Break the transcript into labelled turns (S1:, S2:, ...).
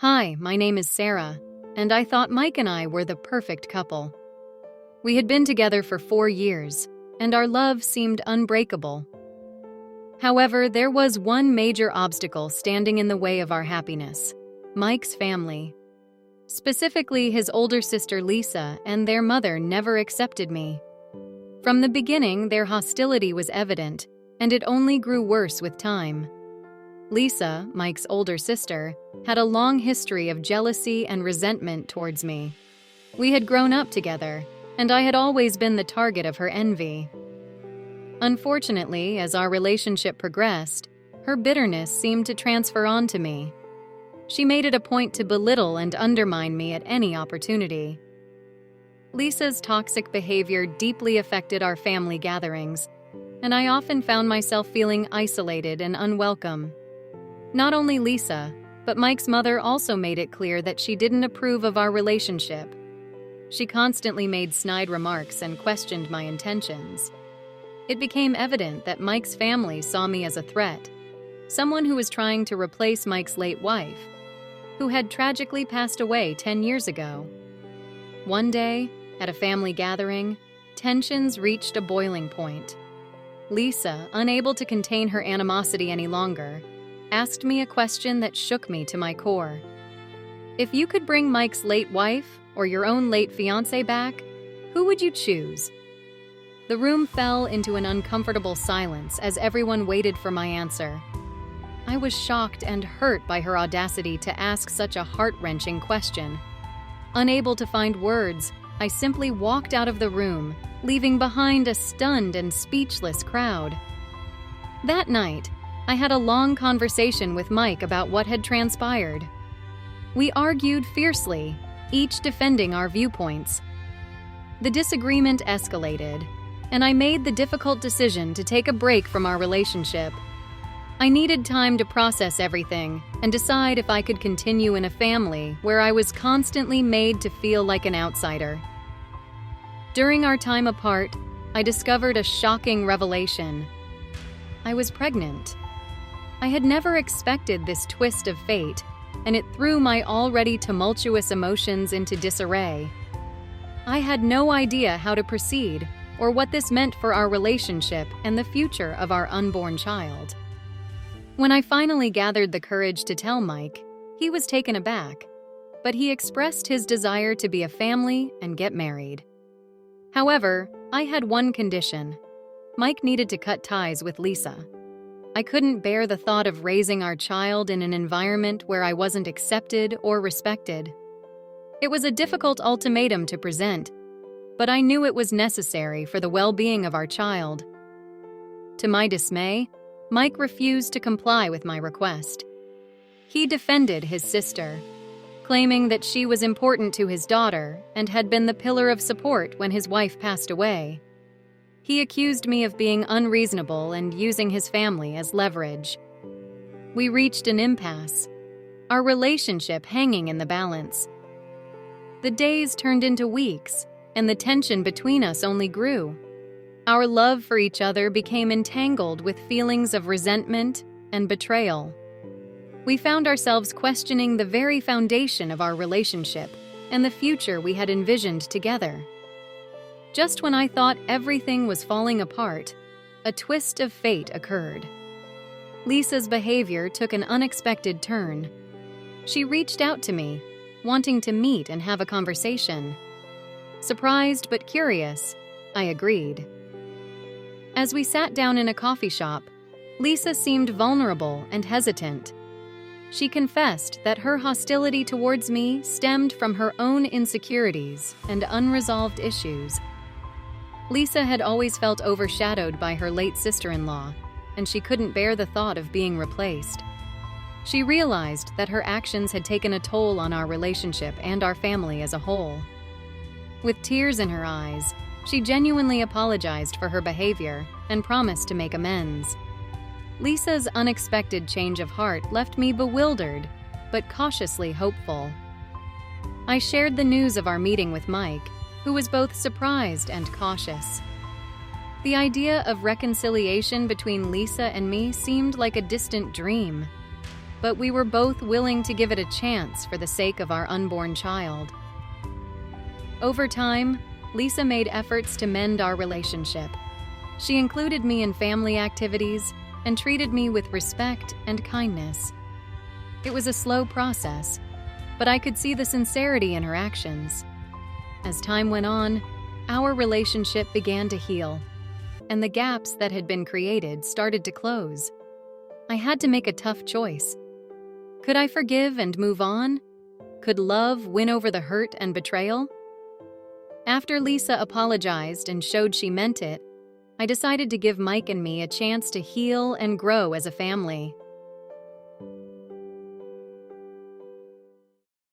S1: Hi, my name is Sarah, and I thought Mike and I were the perfect couple. We had been together for 4 years, and our love seemed unbreakable. However, there was one major obstacle standing in the way of our happiness: Mike's family. Specifically, his older sister Lisa and their mother never accepted me. From the beginning, their hostility was evident, and it only grew worse with time. Lisa, Mike's older sister, had a long history of jealousy and resentment towards me. We had grown up together, and I had always been the target of her envy. Unfortunately, as our relationship progressed, her bitterness seemed to transfer onto me. She made it a point to belittle and undermine me at any opportunity. Lisa's toxic behavior deeply affected our family gatherings, and I often found myself feeling isolated and unwelcome. Not only Lisa, but Mike's mother also made it clear that she didn't approve of our relationship. She constantly made snide remarks and questioned my intentions. It became evident that Mike's family saw me as a threat, someone who was trying to replace Mike's late wife, who had tragically passed away 10 years ago. One day, at a family gathering, tensions reached a boiling point. Lisa, unable to contain her animosity any longer, asked me a question that shook me to my core. If you could bring Mike's late wife or your own late fiancé back, who would you choose? The room fell into an uncomfortable silence as everyone waited for my answer. I was shocked and hurt by her audacity to ask such a heart-wrenching question. Unable to find words, I simply walked out of the room, leaving behind a stunned and speechless crowd. That night, I had a long conversation with Mike about what had transpired. We argued fiercely, each defending our viewpoints. The disagreement escalated, and I made the difficult decision to take a break from our relationship. I needed time to process everything and decide if I could continue in a family where I was constantly made to feel like an outsider. During our time apart, I discovered a shocking revelation. I was pregnant. I had never expected this twist of fate, and it threw my already tumultuous emotions into disarray. I had no idea how to proceed or what this meant for our relationship and the future of our unborn child. When I finally gathered the courage to tell Mike, he was taken aback, but he expressed his desire to be a family and get married. However, I had one condition. Mike needed to cut ties with Lisa. I couldn't bear the thought of raising our child in an environment where I wasn't accepted or respected. It was a difficult ultimatum to present, but I knew it was necessary for the well-being of our child. To my dismay, Mike refused to comply with my request. He defended his sister, claiming that she was important to his daughter and had been the pillar of support when his wife passed away. He accused me of being unreasonable and using his family as leverage. We reached an impasse, our relationship hanging in the balance. The days turned into weeks, and the tension between us only grew. Our love for each other became entangled with feelings of resentment and betrayal. We found ourselves questioning the very foundation of our relationship and the future we had envisioned together. Just when I thought everything was falling apart, a twist of fate occurred. Lisa's behavior took an unexpected turn. She reached out to me, wanting to meet and have a conversation. Surprised but curious, I agreed. As we sat down in a coffee shop, Lisa seemed vulnerable and hesitant. She confessed that her hostility towards me stemmed from her own insecurities and unresolved issues. Lisa had always felt overshadowed by her late sister-in-law, and she couldn't bear the thought of being replaced. She realized that her actions had taken a toll on our relationship and our family as a whole. With tears in her eyes, she genuinely apologized for her behavior and promised to make amends. Lisa's unexpected change of heart left me bewildered, but cautiously hopeful. I shared the news of our meeting with Mike, who was both surprised and cautious. The idea of reconciliation between Lisa and me seemed like a distant dream. but we were both willing to give it a chance for the sake of our unborn child. Over time, Lisa made efforts to mend our relationship. She included me in family activities and treated me with respect and kindness. It was a slow process, but I could see the sincerity in her actions. As time went on, our relationship began to heal, and the gaps that had been created started to close. I had to make a tough choice. Could I forgive and move on? Could love win over the hurt and betrayal? After Lisa apologized and showed she meant it, I decided to give Mike and me a chance to heal and grow as a family.